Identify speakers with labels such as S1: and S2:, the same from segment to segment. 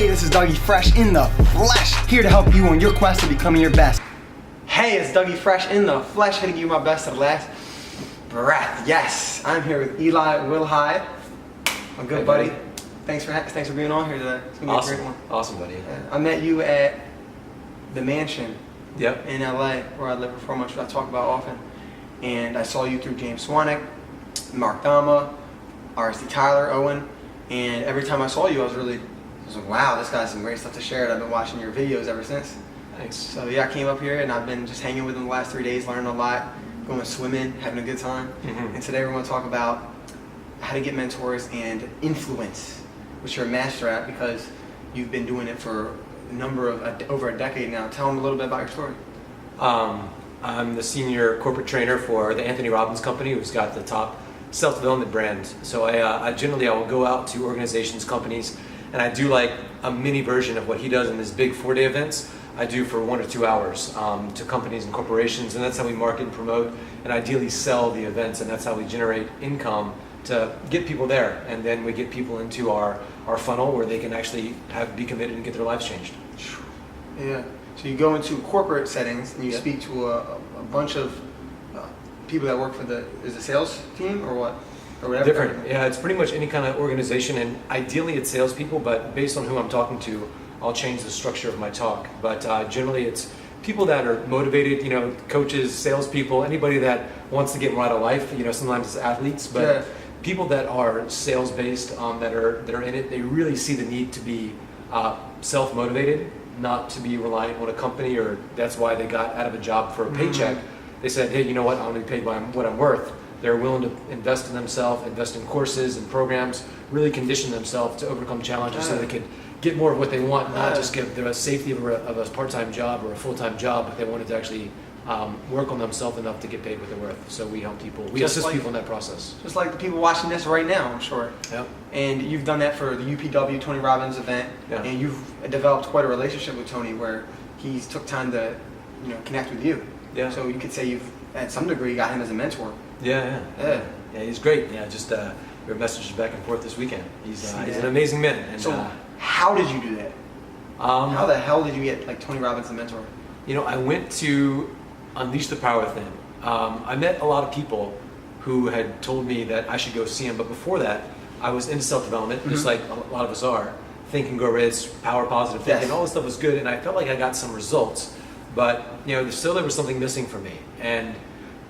S1: Hey, this is Dougie Fresh in the flesh, here to help you on your quest to becoming your best. Hey, it's Dougie Fresh in the flesh, here to give you my best to the last breath. Yes, I'm here with Eli Wilde, my good buddy. Thanks for being on here today. It's gonna be a great one.
S2: Awesome, buddy.
S1: I met you at the mansion
S2: Yep.
S1: in LA, where I lived before, much I talk about often. And I saw you through James Swanwick, Mark Dama, RSD Tyler, Owen, and every time I saw you, I was like, wow, this guy's some great stuff to share. And I've been watching your videos ever since.
S2: Thanks.
S1: So yeah, I came up here and I've been just hanging with him the last 3 days, learning a lot, going swimming, having a good time.
S2: Mm-hmm.
S1: And today we're going to talk about how to get mentors and influence, which you're a master at because you've been doing it for over a decade now. Tell them a little bit about your story.
S2: I'm the senior corporate trainer for the Anthony Robbins company, who's got the top self-development brand. So I generally will go out to organizations, companies, and I do like a mini version of what he does in his big 4-day events. I do for 1 or 2 hours to companies and corporations, and that's how we market and promote and ideally sell the events, and that's how we generate income to get people there, and then we get people into our funnel where they can actually be committed and get their lives changed.
S1: Yeah. So you go into corporate settings and you speak to a bunch of people that work for the sales team or what? Or whatever.
S2: Different. Yeah, it's pretty much any kind of organization, and ideally it's salespeople, but based on who I'm talking to, I'll change the structure of my talk. But generally it's people that are motivated, coaches, salespeople, anybody that wants to get more out of life. Sometimes it's athletes, but people that are sales-based, that are in it, they really see the need to be self-motivated, not to be reliant on a company, or that's why they got out of a job for a paycheck. They said, hey, you know what, I'm going to be paid by what I'm worth. They're willing to invest in themselves, invest in courses and programs, really condition themselves to overcome challenges so they can get more of what they want, not just get the safety of a part-time job or a full-time job, but they wanted to actually work on themselves enough to get paid what they're worth. So we help people, we assist people in that process.
S1: Just like the people watching this right now, I'm sure.
S2: Yep.
S1: And you've done that for the UPW Tony Robbins event, and you've developed quite a relationship with Tony where he's took time to connect with you. Yeah. So you could say you've, at some degree, got him as a mentor.
S2: Yeah, he's great. Yeah, just we have messages back and forth this weekend. He's an amazing man. And,
S1: so how did you do that? How the hell did you get Tony Robbins as a mentor?
S2: I went to Unleash the Power Within. I met a lot of people who had told me that I should go see him, but before that, I was into self-development, just like a lot of us are. Think and Grow Rich, power, positive thinking, all this stuff was good, and I felt like I got some results, but still there was something missing for me, and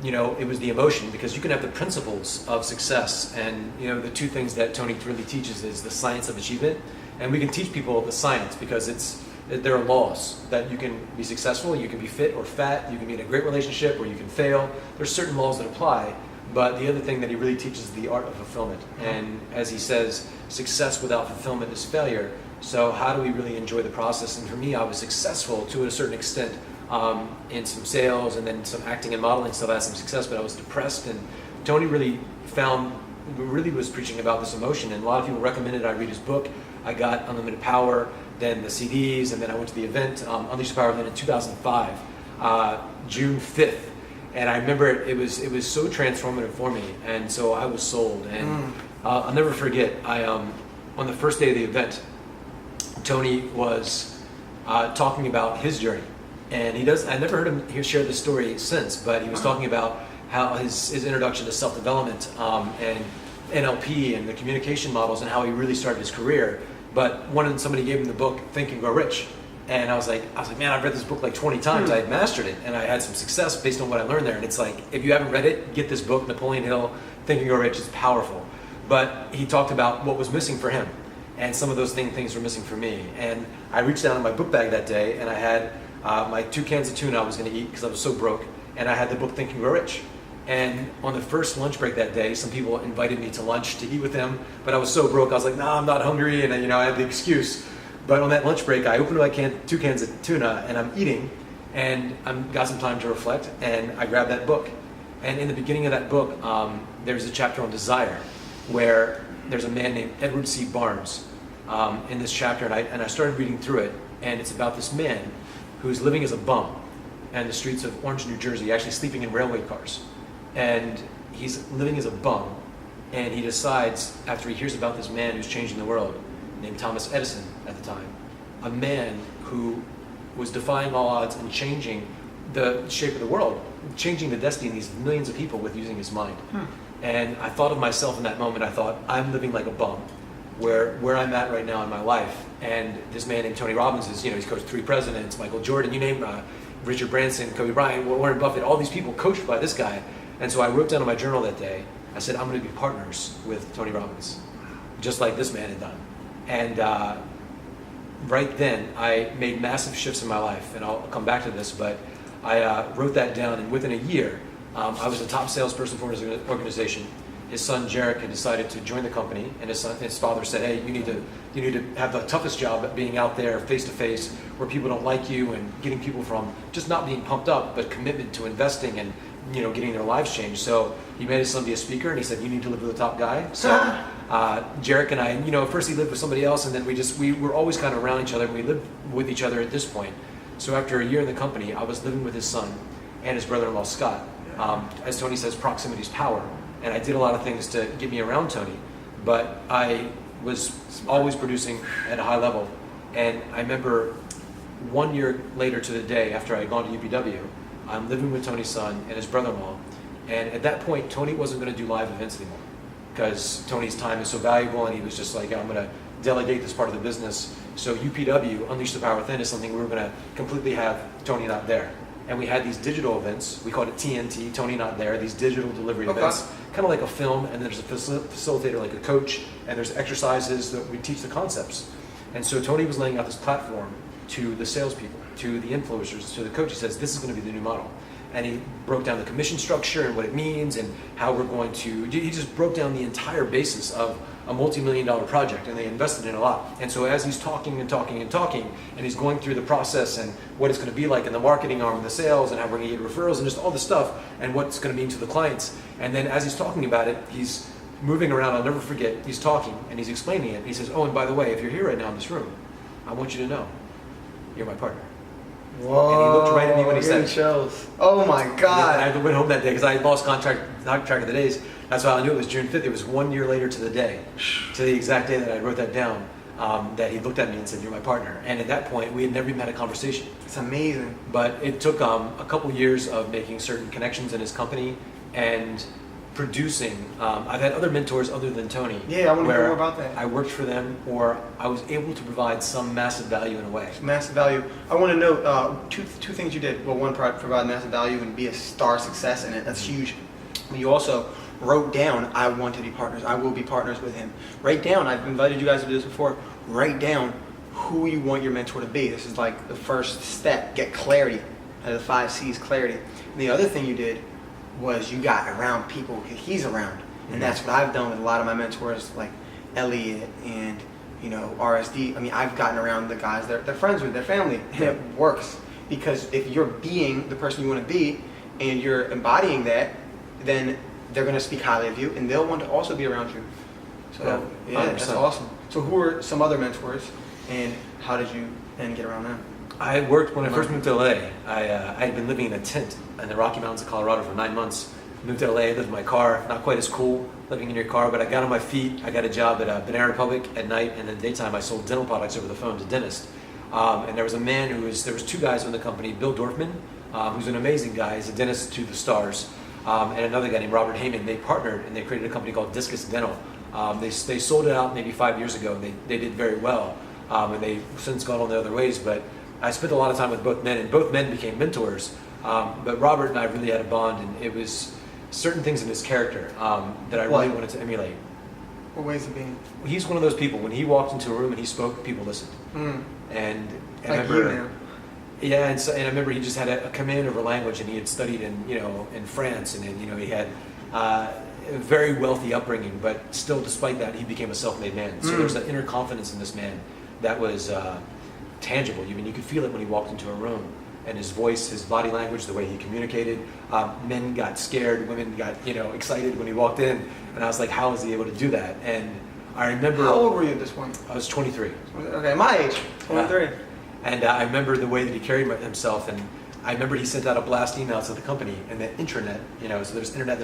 S2: it was the emotion, because you can have the principles of success, and the two things that Tony really teaches is the science of achievement, and we can teach people the science because there are laws that you can be successful, you can be fit or fat, you can be in a great relationship or you can fail. There's certain laws that apply, but the other thing that he really teaches is the art of fulfillment. And as he says, success without fulfillment is failure. So how do we really enjoy the process? And for me, I was successful to a certain extent in some sales and then some acting and modeling stuff. I had some success, but I was depressed, and Tony really was preaching about this emotion, and a lot of people recommended I read his book. I got Unlimited Power, then the CDs, and then I went to the event, Unleash the Power Event in 2005, June 5th. And I remember it was so transformative for me, and so I was sold. And I'll never forget, on the first day of the event, Tony was talking about his journey. And I never heard him share this story since, but he was talking about how his introduction to self-development and NLP and the communication models and how he really started his career. But somebody gave him the book Think and Grow Rich, and I was like, man, I've read this book like 20 times. I had mastered it, and I had some success based on what I learned there. And it's like, if you haven't read it, get this book, Napoleon Hill, Think and Grow Rich. It's powerful. But he talked about what was missing for him, and some of those things were missing for me. And I reached down in my book bag that day, and I had my 2 cans of tuna I was going to eat because I was so broke, and I had the book Think and Grow Rich. And on the first lunch break that day, some people invited me to lunch to eat with them, but I was so broke, I was like, nah, I'm not hungry, and I had the excuse. But on that lunch break, I opened my 2 cans of tuna, and I'm eating, and I've got some time to reflect, and I grabbed that book. And in the beginning of that book, there's a chapter on desire, where there's a man named Edward C. Barnes in this chapter, and I started reading through it, and it's about this man who's living as a bum in the streets of Orange, New Jersey, actually sleeping in railway cars. And he's living as a bum, and he decides, after he hears about this man who's changing the world, named Thomas Edison at the time, a man who was defying all odds and changing the shape of the world, changing the destiny of these millions of people with using his mind. And I thought of myself in that moment. I thought, I'm living like a bum where I'm at right now in my life. And this man named Tony Robbins is, he's coached 3 presidents, Michael Jordan, you name Richard Branson, Kobe Bryant, Warren Buffett, all these people coached by this guy. And so I wrote down in my journal that day, I said, I'm going to be partners with Tony Robbins, just like this man had done. And right then, I made massive shifts in my life, and I'll come back to this, but I wrote that down, and within a year, I was a top salesperson for his organization. His son Jarek had decided to join the company, and his father said, "Hey, you need to have the toughest job at being out there face to face, where people don't like you, and getting people from just not being pumped up, but commitment to investing and getting their lives changed." So he made his son be a speaker, and he said, "You need to live with the top guy." So Jarek and I, at first he lived with somebody else, and then we were always kind of around each other. And we lived with each other at this point. So after a year in the company, I was living with his son and his brother-in-law Scott. As Tony says, proximity is power. And I did a lot of things to get me around Tony, but I was always producing at a high level. And I remember 1 year later to the day after I had gone to UPW, I'm living with Tony's son and his brother-in-law. And at that point, Tony wasn't going to do live events anymore because Tony's time is so valuable, and he was just like, I'm going to delegate this part of the business. So UPW, Unleash the Power Within, is something we were going to completely have Tony not there. And we had these digital events, we called it TNT, Tony Not There, these digital delivery events, kind of like a film, and there's a facilitator like a coach, and there's exercises that we teach the concepts. And so Tony was laying out this platform to the salespeople, to the influencers, to the coach. He says, this is going to be the new model. And he broke down the commission structure and what it means and how we're going to, he just broke down the entire basis of a multi-million-dollar project, and they invested in a lot. And so as he's talking and talking and talking, and he's going through the process and what it's going to be like in the marketing arm and the sales and how we're going to get referrals and just all this stuff and what it's going to mean to the clients. And then as he's talking about it, he's moving around. I'll never forget, he's talking and he's explaining it. And he says, oh, and by the way, if you're here right now in this room, I want you to know, you're my partner.
S1: Whoa,
S2: and he looked right at me when he said it.
S1: Chills. Oh my God.
S2: I went home that day because I lost track of the days. That's why I knew it was June 5th. It was 1 year later to the day, to the exact day that I wrote that down, that he looked at me and said, you're my partner. And at that point, we had never even had a conversation.
S1: It's amazing.
S2: But it took a couple years of making certain connections in his company and producing. I've had other mentors other than Tony.
S1: Yeah, I want to hear more about that.
S2: I worked for them, or I was able to provide some massive value in a way.
S1: Massive value. I want to know two things you did. Well, one, provide massive value and be a star success in it. That's huge. But you also wrote down, I want to be partners. I will be partners with him. Write down, I've invited you guys to do this before, write down who you want your mentor to be. This is like the first step. Get clarity. Out of the 5 C's, clarity. And the other thing you did was you got around people he's around. And that's what I've done with a lot of my mentors, like Elliot and RSD. I mean, I've gotten around the guys they're friends with, their family, and it works. Because if you're being the person you want to be and you're embodying that, then they're going to speak highly of you and they'll want to also be around you. So yeah, that's awesome. So who are some other mentors and how did you then get around them?
S2: I worked, when I first moved to LA, I had been living in a tent in the Rocky Mountains of Colorado for 9 months. Moved to LA, lived in my car, not quite as cool living in your car, but I got on my feet. I got a job at Banana Republic at night, and in the daytime I sold dental products over the phone to dentists. And there was a man there was 2 guys in the company, Bill Dorfman, who's an amazing guy, he's a dentist to the stars, and another guy named Robert Heyman. They partnered and they created a company called Discus Dental. They sold it out maybe 5 years ago, and they did very well, and they've since gone on their other ways, but I spent a lot of time with both men, and both men became mentors. But Robert and I really had a bond, and it was certain things in his character that I really wanted to emulate.
S1: What ways of being?
S2: He's one of those people, when he walked into a room and he spoke, people listened. And I
S1: like
S2: remember,
S1: you now.
S2: Yeah, and I remember he just had a command over language, and he had studied in France, and he had a very wealthy upbringing, but still, despite that, he became a self-made man. So there's an inner confidence in this man that was tangible. I mean, you could feel it when he walked into a room, and his voice, his body language, the way he communicated. Men got scared, women got excited when he walked in, and I was like, how is he able to do that? And I remember.
S1: How old were you at this point?
S2: I was 23.
S1: Okay, my age, 23.
S2: And I remember the way that he carried himself, and I remember he sent out a blast email to the company and the intranet. So there's internet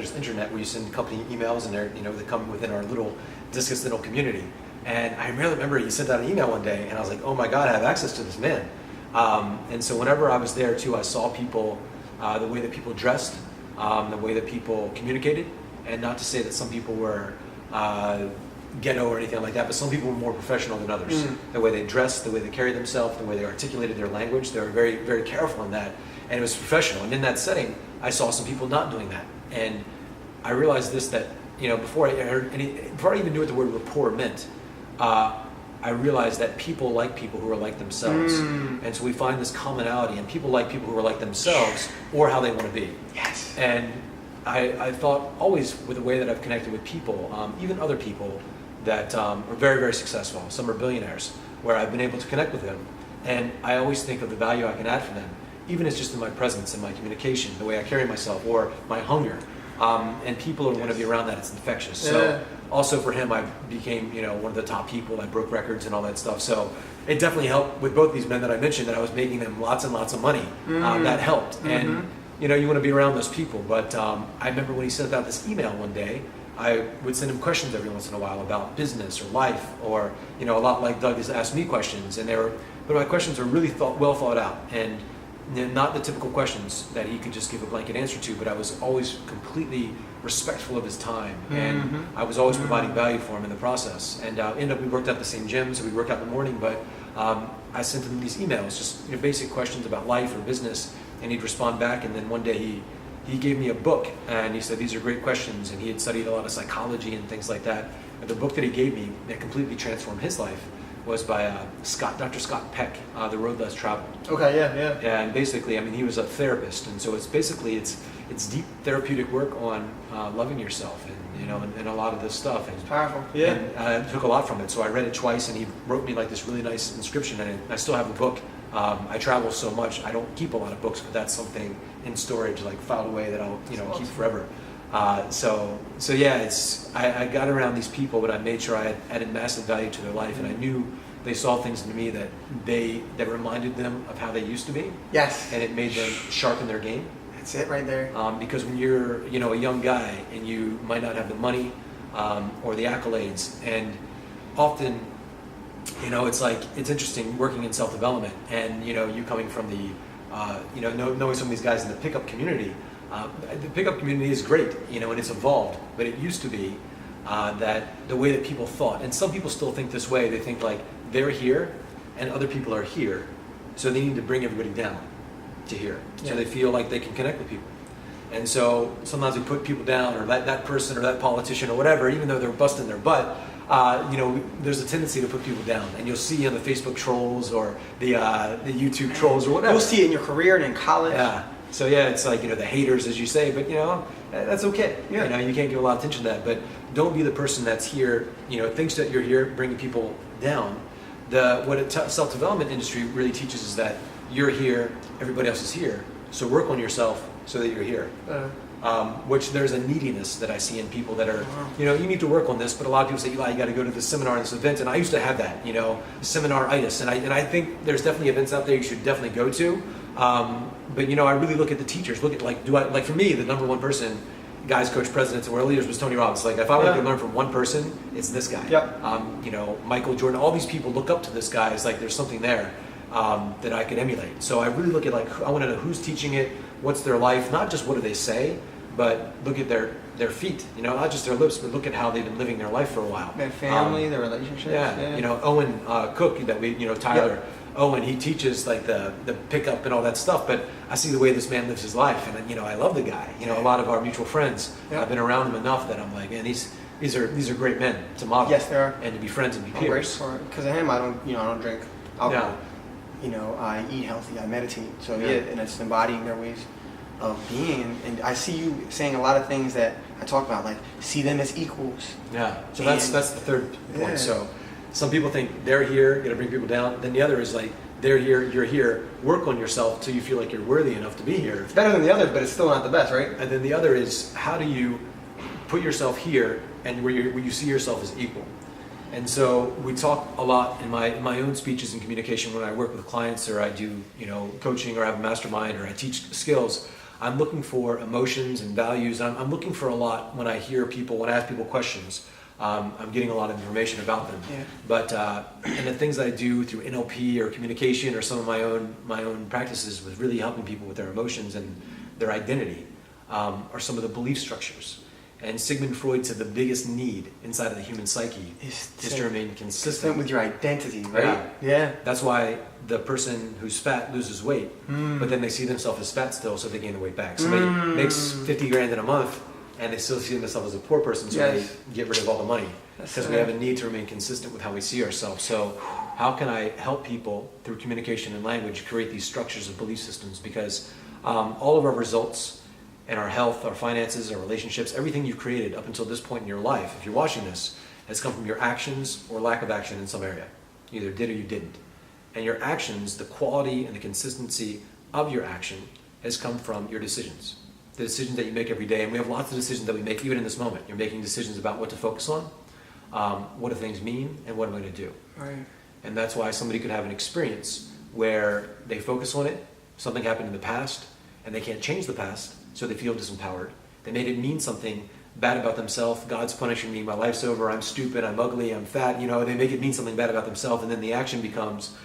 S2: where you send company emails, and they come within our little Discus Dental community. And I remember he sent out an email one day, and I was like, oh my God, I have access to this man. And so whenever I was there too, I saw people, the way that people dressed, the way that people communicated, and not to say that some people were ghetto or anything like that, but some people were more professional than others. The way they dressed, the way they carried themselves, the way they articulated their language, they were very, very careful in that, and it was professional. And in that setting, I saw some people not doing that, and I realized this, that before I even knew what the word rapport meant, I realized that people like people who are like themselves, and so we find this commonality, and people like people who are like themselves or how they want to be.
S1: Yes.
S2: And I thought always with the way that I've connected with people, even other people that are very, very successful. Some are billionaires, where I've been able to connect with them, and I always think of the value I can add for them, even as just in my presence and my communication, the way I carry myself, or my hunger. And people want to be around that. It's infectious. So also for him, I became one of the top people. I broke records and all that stuff. So it definitely helped with both these men that I mentioned, that I was making them lots and lots of money. That helped. And you want to be around those people. But I remember when he sent out this email one day, I would send him questions every once in a while about business or life, or a lot like Doug has asked me questions, and but my questions are really well thought out, and not the typical questions that he could just give a blanket answer to, but I was always completely respectful of his time, and I was always providing value for him in the process. And we worked at the same gym, so we worked out in the morning, but I sent him these emails, just basic questions about life or business, and he'd respond back. And then one day he gave me a book, and he said, these are great questions, and he had studied a lot of psychology and things like that. And the book that he gave me that completely transformed his life was by Dr. Scott Peck, The Road Less Traveled.
S1: Okay, yeah.
S2: And basically, he was a therapist, and so it's deep therapeutic work on loving yourself, and a lot of this stuff. And
S1: it's powerful. Yeah.
S2: And I took a lot from it. So I read it twice, and he wrote me like this really nice inscription in it. I still have the book. I travel so much, I don't keep a lot of books, but that's something in storage, like filed away, that I'll keep forever. So yeah, I got around these people, but I made sure I added massive value to their life, and I knew they saw things in me that reminded them of how they used to be.
S1: Yes.
S2: And it made them sharpen their game.
S1: That's it right there.
S2: Because when you're a young guy and you might not have the money or the accolades, and often it's interesting working in self-development, and you coming from the knowing some of these guys in the pickup community. The pickup community is great, and it's evolved, but it used to be that the way that people thought, and some people still think this way, they think like they're here and other people are here, so they need to bring everybody down to here, so they feel like they can connect with people. And so sometimes we put people down, or that person or that politician or whatever, even though they're busting their butt. There's a tendency to put people down, and you'll see on the Facebook trolls or the YouTube trolls or whatever.
S1: You'll see it in your career and in college.
S2: Yeah. So yeah, it's like the haters, as you say, but that's okay.
S1: Yeah.
S2: You can't give a lot of attention to that, but don't be the person that's here. Thinks that you're here bringing people down. What a self-development industry really teaches is that you're here, everybody else is here. So work on yourself so that you're here. Which there's a neediness that I see in people that are, you need to work on this, but a lot of people say, Eli, you got to go to this seminar, this event, and I used to have that, seminar-itis, and I think there's definitely events out there you should definitely go to, but I really look at the teachers, for me, the number one person, guys, coach, presidents, and world leaders was Tony Robbins. Like, if I wanted to learn from one person, it's this guy.
S1: Yep.
S2: Michael Jordan, all these people look up to this guy. It's like there's something there that I could emulate. So I really look at I want to know who's teaching it, what's their life, not just what do they say, but look at their feet, not just their lips, but look at how they've been living their life for a while.
S1: Their family, their relationships.
S2: Yeah. Owen Cook, that we, Tyler. Yep. Owen, he teaches like the pickup and all that stuff, but I see the way this man lives his life, and I love the guy. A lot of our mutual friends, I've been around him enough that I'm like, man, these are great men to model.
S1: Yes, they are.
S2: And to be friends and be peers.
S1: Because of him, I don't drink alcohol. I eat healthy, I meditate. So and it's embodying their ways of being. And I see you saying a lot of things that I talk about, like see them as equals.
S2: Yeah. So that's the third point. Yeah. So some people think they're here, gonna bring people down. Then the other is like they're here, you're here. Work on yourself till you feel like you're worthy enough to be here.
S1: It's better than the others, but it's still not the best, right?
S2: And then the other is how do you put yourself here and where you see yourself as equal. And so we talk a lot in my own speeches and communication when I work with clients, or I do coaching, or I have a mastermind, or I teach skills. I'm looking for emotions and values. I'm looking for a lot when I ask people questions. I'm getting a lot of information about them.
S1: Yeah.
S2: But and the things I do through NLP or communication or some of my own practices with really helping people with their emotions and their identity are some of the belief structures. And Sigmund Freud said the biggest need inside of the human psyche is to remain consistent
S1: with your identity, right? Yeah.
S2: That's why the person who's fat loses weight, but then they see themselves as fat still, so they gain the weight back. Somebody makes 50 grand in a month, and they still see themselves as a poor person, so they get rid of all the money. Because we have a need to remain consistent with how we see ourselves. So how can I help people through communication and language create these structures of belief systems? Because all of our results and our health, our finances, our relationships, everything you've created up until this point in your life, if you're watching this, has come from your actions or lack of action in some area. You either did or you didn't. And your actions, the quality and the consistency of your action has come from your decisions. The decisions that you make every day. And we have lots of decisions that we make even in this moment. You're making decisions about what to focus on, what do things mean, and what am I going to do.
S1: Right.
S2: And that's why somebody could have an experience where they focus on it, something happened in the past, and they can't change the past, so they feel disempowered. They made it mean something bad about themselves. God's punishing me, my life's over, I'm stupid, I'm ugly, I'm fat. They make it mean something bad about themselves, and then the action becomes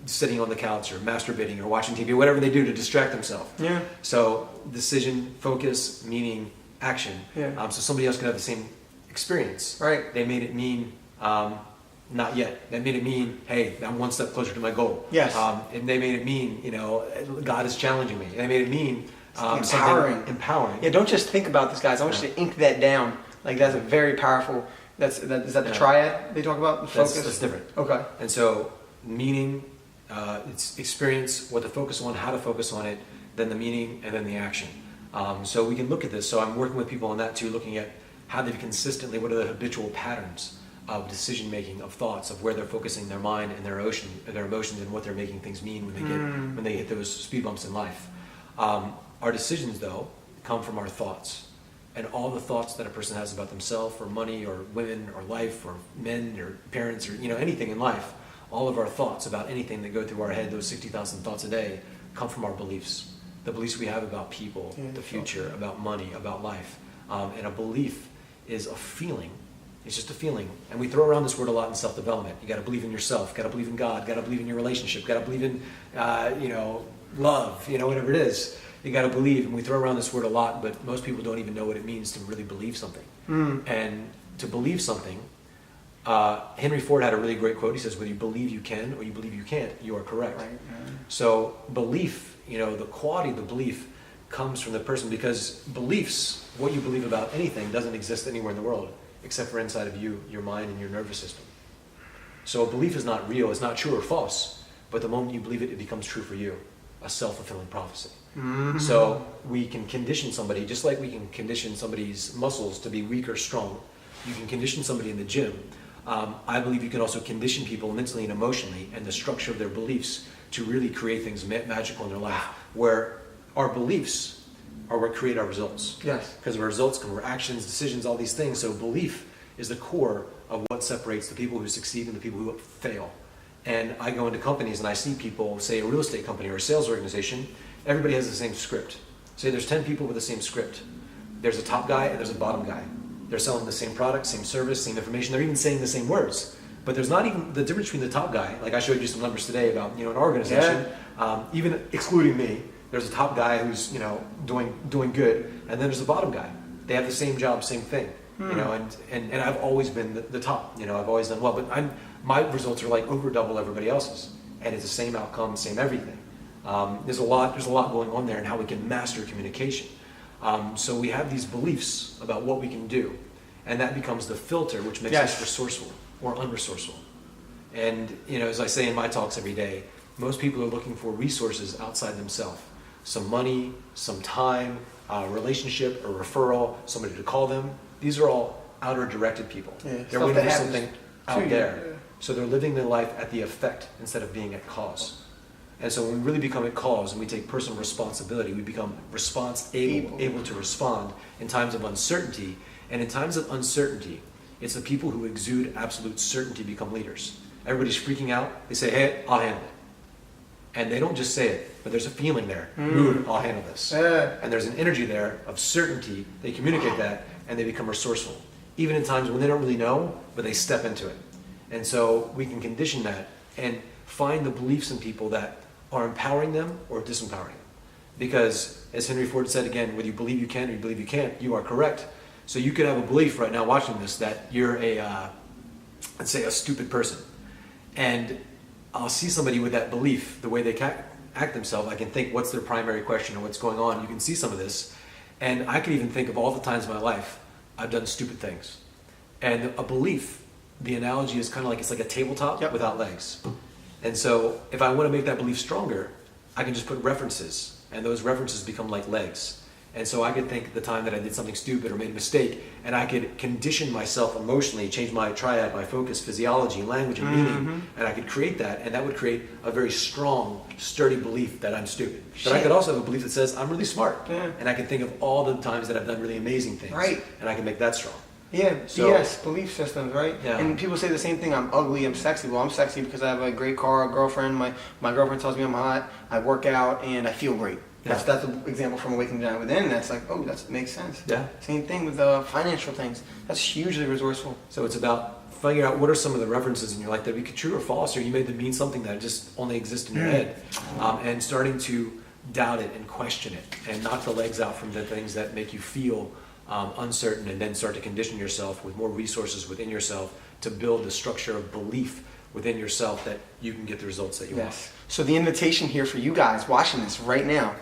S2: sitting on the couch or masturbating or watching TV, whatever they do to distract themselves.
S1: Yeah.
S2: So decision, focus, meaning, action.
S1: Yeah.
S2: So somebody else could have the same experience.
S1: Right.
S2: They made it mean not yet. They made it mean, hey, I'm one step closer to my goal.
S1: Yes.
S2: And they made it mean, God is challenging me. They made it mean empowering.
S1: Yeah, don't just think about this, guys. I want you to ink that down. Like, that's a very powerful, is that the triad they talk about? The focus?
S2: That's different.
S1: Okay.
S2: And so meaning, it's experience, what to focus on, how to focus on it, then the meaning, and then the action. So we can look at this. So I'm working with people on that too, looking at how they consistently, what are the habitual patterns of decision making, of thoughts, of where they're focusing their mind and their emotions, and what they're making things mean when they hit those speed bumps in life. Our decisions, though, come from our thoughts, and all the thoughts that a person has about themselves, or money, or women, or life, or men, or parents, or anything in life. All of our thoughts about anything that go through our head, those 60,000 thoughts a day, come from our beliefs. The beliefs we have about people, the future, about money, about life. And a belief is a feeling. It's just a feeling. And we throw around this word a lot in self-development. You got to believe in yourself, got to believe in God, got to believe in your relationship, got to believe in, love, whatever it is. You got to believe. And we throw around this word a lot, but most people don't even know what it means to really believe something. And to believe something, Henry Ford had a really great quote. He says, whether you believe you can or you believe you can't, you are correct.
S1: Right.
S2: So belief, the quality of the belief comes from the person, because beliefs, what you believe about anything, doesn't exist anywhere in the world except for inside of you, your mind, and your nervous system. So a belief is not real, it's not true or false, but the moment you believe it, it becomes true for you, a self-fulfilling prophecy. So we can condition somebody, just like we can condition somebody's muscles to be weak or strong. You can condition somebody in the gym. I believe you can also condition people mentally and emotionally, and the structure of their beliefs to really create things magical in their life, where our beliefs are what create our results.
S1: Yes.
S2: Because our results come from actions, decisions, all these things. So belief is the core of what separates the people who succeed and the people who fail. And I go into companies and I see people, say a real estate company or a sales organization, everybody has the same script. Say there's 10 people with the same script. There's a top guy and there's a bottom guy. They're selling the same product, same service, same information. They're even saying the same words. But there's not even the difference between the top guy. Like I showed you some numbers today about, an organization, even excluding me, there's a top guy who's, doing good, and then there's a bottom guy. They have the same job, same thing, and I've always been the top, I've always done well, but my results are like over double everybody else's, and it's the same outcome, same everything. There's a lot going on there in how we can master communication. So we have these beliefs about what we can do, and that becomes the filter which makes us resourceful or unresourceful. And as I say in my talks every day, most people are looking for resources outside themselves. Some money, some time, a relationship, a referral, somebody to call them. These are all outer directed people.
S1: Yeah,
S2: they're waiting for something out there. Yeah. So they're living their life at the effect instead of being at cause. And so when we really become at cause and we take personal responsibility, we become able to respond in times of uncertainty. And in times of uncertainty, it's the people who exude absolute certainty become leaders. Everybody's freaking out. They say, hey, I'll handle it. And they don't just say it, but there's a feeling there. I'll handle this. And there's an energy there of certainty. They communicate that, and they become resourceful. even in times when they don't really know, but they step into it. And so we can condition that and find the beliefs in people that are empowering them or disempowering them. Because as Henry Ford said again, whether you believe you can or you believe you can't, you are correct. So you could have a belief right now watching this that you're let's say a stupid person. And I'll see somebody with that belief, the way they act themselves, I can think what's their primary question or what's going on. You can see some of this. And I can even think of all the times in my life I've done stupid things. And a belief, the analogy is kind of like it's like a tabletop without legs. And so if I want to make that belief stronger, I can just put references, and those references become like legs. And so I could think the time that I did something stupid or made a mistake, and I could condition myself emotionally, change my triad, my focus, physiology, language, and meaning, and I could create that, and that would create a very strong, sturdy belief that I'm stupid. But I could also have a belief that says I'm really smart, and I can think of all the times that I've done really amazing things, and I can make that strong.
S1: Yeah,
S2: so,
S1: yes, belief systems, right? Yeah. And people say the same thing, I'm ugly, I'm sexy. Well, I'm sexy because I have a great car, a girlfriend, my girlfriend tells me I'm hot, I work out, and I feel great. That's an example from Awakening Giant Within. That's like, oh, that makes sense.
S2: Yeah.
S1: Same thing with financial things. That's hugely resourceful.
S2: So it's about figuring out what are some of the references in your life that be true or false, or you made them mean something that just only exists in your head, and starting to doubt it and question it, and knock the legs out from the things that make you feel uncertain, and then start to condition yourself with more resources within yourself to build the structure of belief within yourself that you can get the results that you want.
S1: So the invitation here for you guys watching this right now,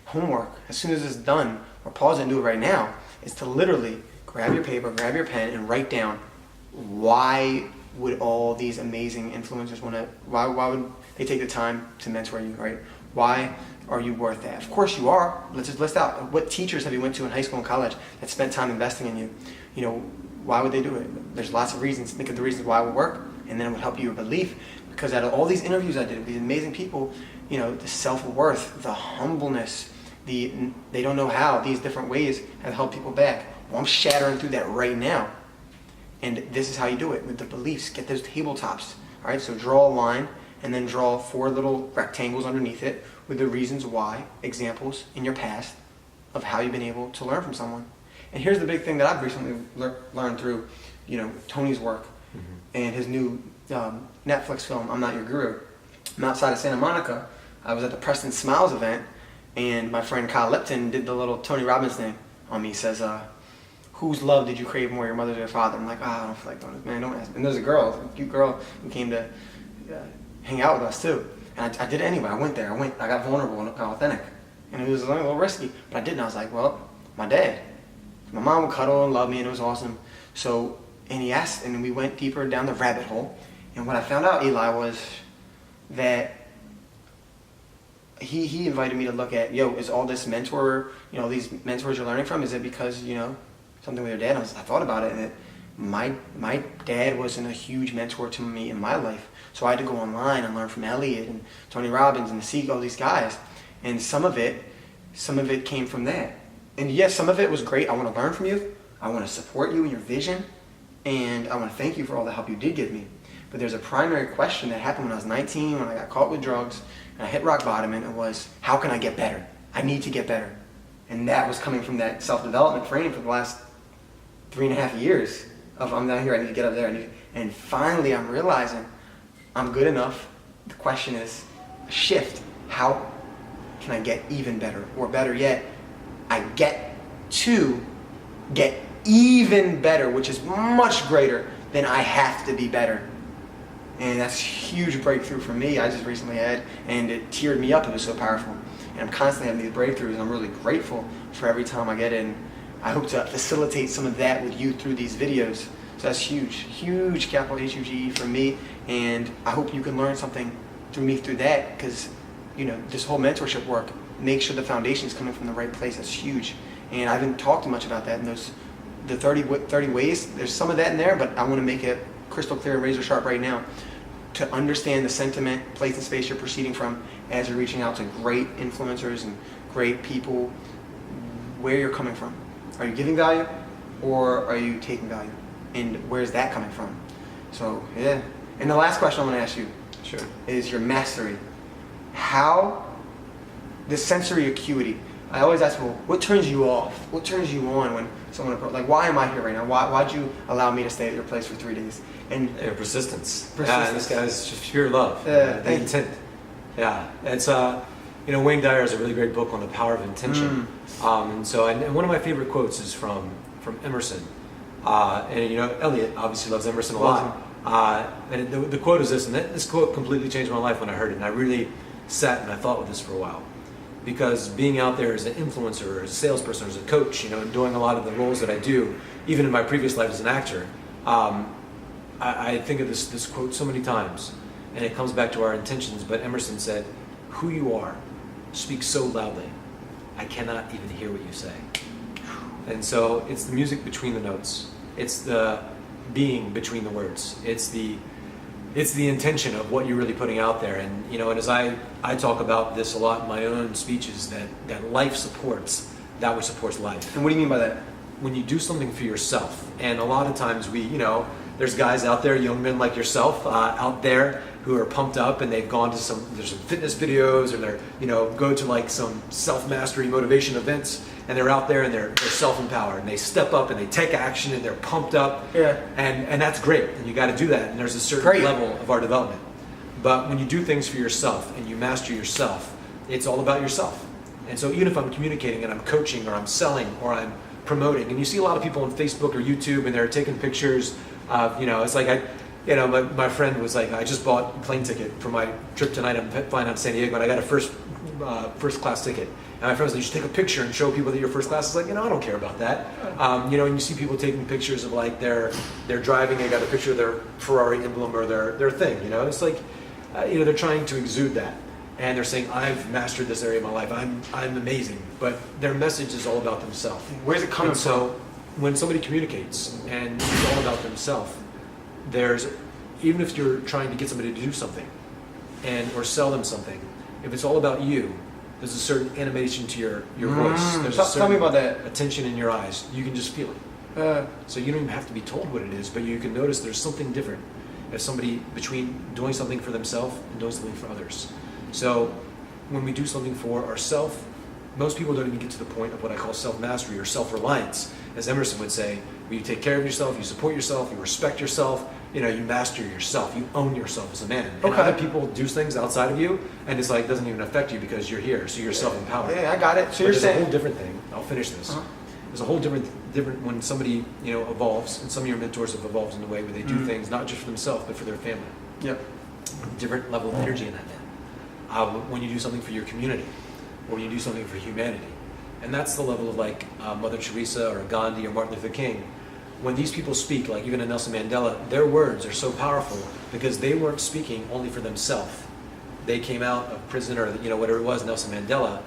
S1: homework, as soon as it's done, or pause it and do it right now, is to literally grab your paper, grab your pen, and write down why would all these amazing influencers why would they take the time to mentor you, right? Why are you worth that? Of course you are. Let's just list out what teachers have you went to in high school and college that spent time investing in you. You know, why would they do it? There's lots of reasons. Think of the reasons why it would work, and then it would help you your belief. Because out of all these interviews I did with these amazing people, you know, the self-worth, the humbleness, they don't know how, these different ways have held people back. Well, I'm shattering through that right now. And this is how you do it with the beliefs. Get those tabletops. All right, so draw a line and then draw 4 little rectangles underneath it with the reasons why, examples in your past of how you've been able to learn from someone. And here's the big thing that I've recently learned through, you know, Tony's work and his new Netflix film, I'm Not Your Guru. I'm outside of Santa Monica. I was at the Preston Smiles event, and my friend Kyle Lipton did the little Tony Robbins thing on me. He says, whose love did you crave more, your mother's or your father? I'm like, I don't feel like doing this, man, don't ask me. And there's a girl, a cute girl, who came to hang out with us too. And I did it anyway. I went there. I got vulnerable and authentic. And it was a little risky, but I did, and I was like, well, my dad. My mom would cuddle and love me, and it was awesome. So, and he asked, and we went deeper down the rabbit hole. And what I found out, Eli, was that he invited me to look at, is all this mentor, you know, these mentors you're learning from, is it because, you know, something with your dad? I thought about it, and my dad wasn't a huge mentor to me in my life. So I had to go online and learn from Elliot and Tony Robbins and see all these guys. And some of it came from that. And yes, some of it was great. I want to learn from you. I want to support you in your vision. And I want to thank you for all the help you did give me. But there's a primary question that happened when I was 19, when I got caught with drugs, and I hit rock bottom, and it was, how can I get better? I need to get better. And that was coming from that self-development frame for the last 3.5 years of, I'm down here, I need to get up there. And finally, I'm realizing I'm good enough. The question is a shift. How can I get even better? Or better yet, I get to get even better, which is much greater than I have to be better. And that's a huge breakthrough for me. I just recently had, and it teared me up. It was so powerful. And I'm constantly having these breakthroughs, and I'm really grateful for every time I get it. And I hope to facilitate some of that with you through these videos. So that's huge, capital H-U-G-E for me. And I hope you can learn something through me through that, because, you know, this whole mentorship work, make sure the foundation is coming from the right place. That's huge. And I haven't talked much about that in the 30 ways. There's some of that in there, but I want to make it crystal clear and razor sharp right now to understand the sentiment, place, and space you're proceeding from as you're reaching out to great influencers and great people, where you're coming from. Are you giving value, or are you taking value? And where's that coming from? So, yeah. And the last question I want to ask you is your mastery. How, the sensory acuity, I always ask people, what turns you off? What turns you on when someone, like, why am I here right now? Why'd you allow me to stay at your place for 3 days? And
S2: persistence. Yeah, this guy's just pure love. The intent. Yeah, it's Wayne Dyer has a really great book on the power of intention. And one of my favorite quotes is from Emerson. Elliot obviously loves Emerson a lot. And the quote is this, and this quote completely changed my life when I heard it. And I really sat and I thought with this for a while. Because being out there as an influencer, or as a salesperson, or as a coach, and doing a lot of the roles that I do, even in my previous life as an actor, I think of this quote so many times, and it comes back to our intentions. But Emerson said, "Who you are speaks so loudly, I cannot even hear what you say." And so it's the music between the notes. It's the being between the words. It's the intention of what you're really putting out there. And as I talk about this a lot in my own speeches, that life supports that which supports life.
S1: And what do you mean by that?
S2: When you do something for yourself, and a lot of times there's guys out there, young men like yourself, out there who are pumped up, and they've gone to there's some fitness videos, or they're go to like some self-mastery motivation events, and they're out there and they're self-empowered, and they step up and they take action and they're pumped up.
S1: Yeah.
S2: And that's great, and you got to do that, and there's a certain level of our development. But when you do things for yourself and you master yourself, it's all about yourself. And so even if I'm communicating and I'm coaching or I'm selling or I'm promoting, and you see a lot of people on Facebook or YouTube and they're taking pictures of, it's like my friend was like, I just bought a plane ticket for my trip tonight. I'm flying out to San Diego, and I got a first class ticket. And my friend was like, you should take a picture and show people that you're first class. It's like, I don't care about that. And you see people taking pictures of like they're driving, they got a picture of their Ferrari emblem or their thing. It's like, they're trying to exude that. And they're saying, I've mastered this area of my life. I'm amazing. But their message is all about themselves.
S1: Where's it coming from?
S2: So when somebody communicates and it's all about themselves, even if you're trying to get somebody to do something or sell them something, if it's all about you, there's a certain animation to your voice. There's a certain
S1: tell me about that.
S2: attention in your eyes. You can just feel it. So you don't even have to be told what it is, but you can notice there's something different if somebody between doing something for themselves and doing something for others. So when we do something for ourselves, most people don't even get to the point of what I call self-mastery or self-reliance. As Emerson would say, where you take care of yourself, you support yourself, you respect yourself, you master yourself, you own yourself as a man. And other people do things outside of you, and it's like, it doesn't even affect you because you're here, so you're self-empowered.
S1: Yeah, I got it. So
S2: there's a whole different thing. I'll finish this. There's a whole different when somebody, evolves, and some of your mentors have evolved in a way where they do things not just for themselves, but for their family.
S1: Yep.
S2: Different level of energy in that man. When you do something for your community, or when you do something for humanity. And that's the level of like Mother Teresa or Gandhi or Martin Luther King. When these people speak, like even Nelson Mandela, their words are so powerful because they weren't speaking only for themselves. They came out of prison or whatever it was, Nelson Mandela,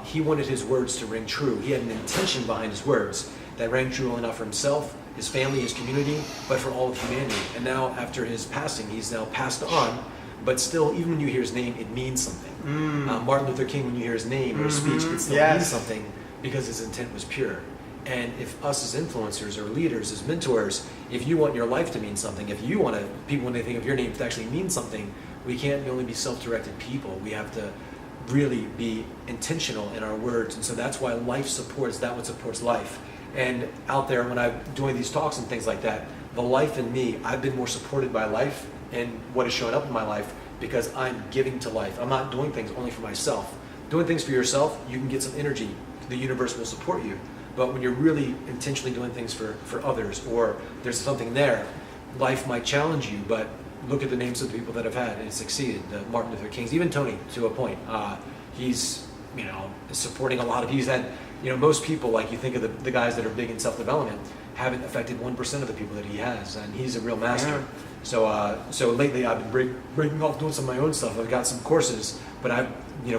S2: he wanted his words to ring true. He had an intention behind his words that rang true only not for himself, his family, his community, but for all of humanity. And now after his passing, he's now passed on, but still, even when you hear his name, it means something. Martin Luther King, when you hear his name or his speech, it still means something because his intent was pure. And if us as influencers or leaders, as mentors, if you want your life to mean something, if you want people when they think of your name to actually mean something, we can't only be self-directed people. We have to really be intentional in our words. And so that's why life supports that what supports life. And out there, when I'm doing these talks and things like that, the life in me, I've been more supported by life and what is showing up in my life because I'm giving to life. I'm not doing things only for myself. Doing things for yourself, you can get some energy. The universe will support you. But when you're really intentionally doing things for others, or there's something there, life might challenge you, but look at the names of the people that have had and succeeded. The Martin Luther Kings, even Tony, to a point. He's, supporting a lot of, he's had, most people, like you think of the guys that are big in self-development, haven't affected 1% of the people that he has, and he's a real master. So lately I've been breaking off doing some of my own stuff. I've got some courses, but I've,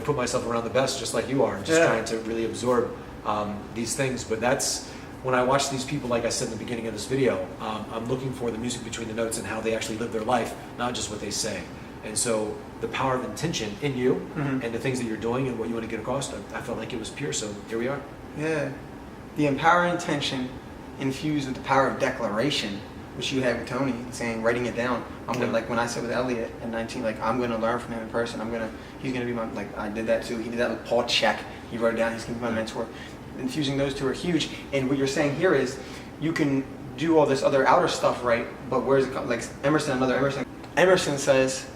S2: put myself around the best just like you are, just trying to really absorb these things. But that's when I watch these people, like I said in the beginning of this video, I'm looking for the music between the notes and how they actually live their life, not just what they say. And so the power of intention in you and the things that you're doing and what you want to get across, I felt like it was pure, so here we are.
S1: Yeah. The empowered intention infused with the power of declaration, which you had with Tony, saying, writing it down. I'm gonna, like when I said with Elliot at 19, like I'm gonna learn from him in person. He's gonna be my, like I did that too. He did that with Paul Check. He wrote it down. He's going to be my mentor. Infusing those two are huge. And what you're saying here is you can do all this other outer stuff, right? But where's it come? Like Emerson says,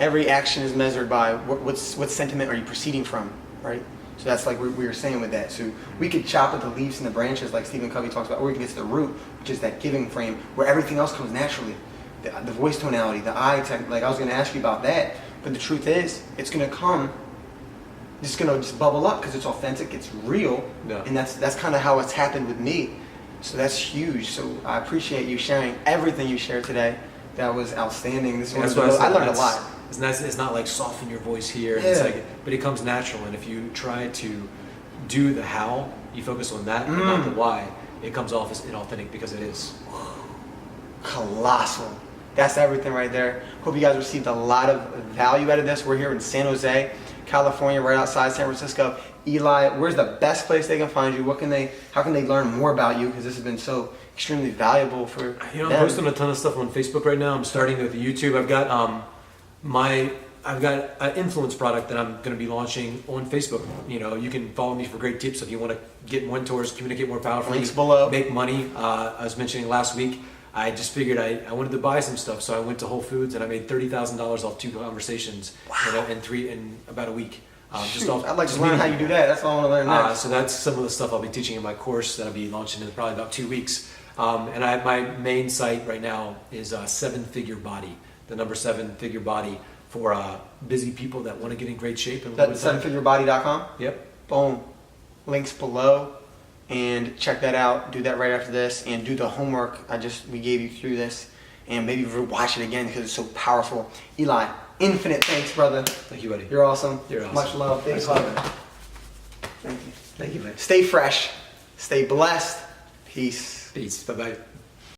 S1: every action is measured by what sentiment are you proceeding from, right? So that's like we were saying with that. So we could chop at the leaves and the branches like Stephen Covey talks about, or we can get to the root, which is that giving frame where everything else comes naturally. The voice tonality, the eye tech, like I was going to ask you about that, but the truth is, it's going to come, it's going to just bubble up because it's authentic, it's real, and that's kind of how it's happened with me. So that's huge. So I appreciate you sharing everything you shared today. That was outstanding. I learned a lot.
S2: It's not like soften your voice here, and it's like, but it comes natural. And if you try to do the how, you focus on that and not the why, it comes off as inauthentic because it is.
S1: Colossal. That's everything right there. Hope you guys received a lot of value out of this. We're here in San Jose, California, right outside San Francisco. Eli, where's the best place they can find you? How can they learn more about you? Because this has been so extremely valuable for them.
S2: I'm posting a ton of stuff on Facebook right now. I'm starting with YouTube. I've got an influence product that I'm going to be launching on Facebook. You can follow me for great tips if you want to get mentors, communicate more powerfully,
S1: links below,
S2: make money. I was mentioning last week, I just figured I wanted to buy some stuff, so I went to Whole Foods and I made $30,000 off 2 conversations in about a week.
S1: I'd like to learn how you do that. That's all I want to learn next.
S2: So that's some of the stuff I'll be teaching in my course that I'll be launching in probably about 2 weeks. And my main site right now is 7-Figure Body, the number 7-Figure Body for busy people that want to get in great shape.
S1: That's 7figurebody.com?
S2: Yep.
S1: Boom. Links below. And check that out. Do that right after this, and do the homework we gave you through this, and maybe watch it again because it's so powerful. Eli, infinite thanks, brother.
S2: Thank you, buddy.
S1: You're awesome.
S2: You're awesome.
S1: Much love. Big hug. Thank you.
S2: Thank you, man.
S1: Stay fresh. Stay blessed. Peace.
S2: Peace. Bye-bye.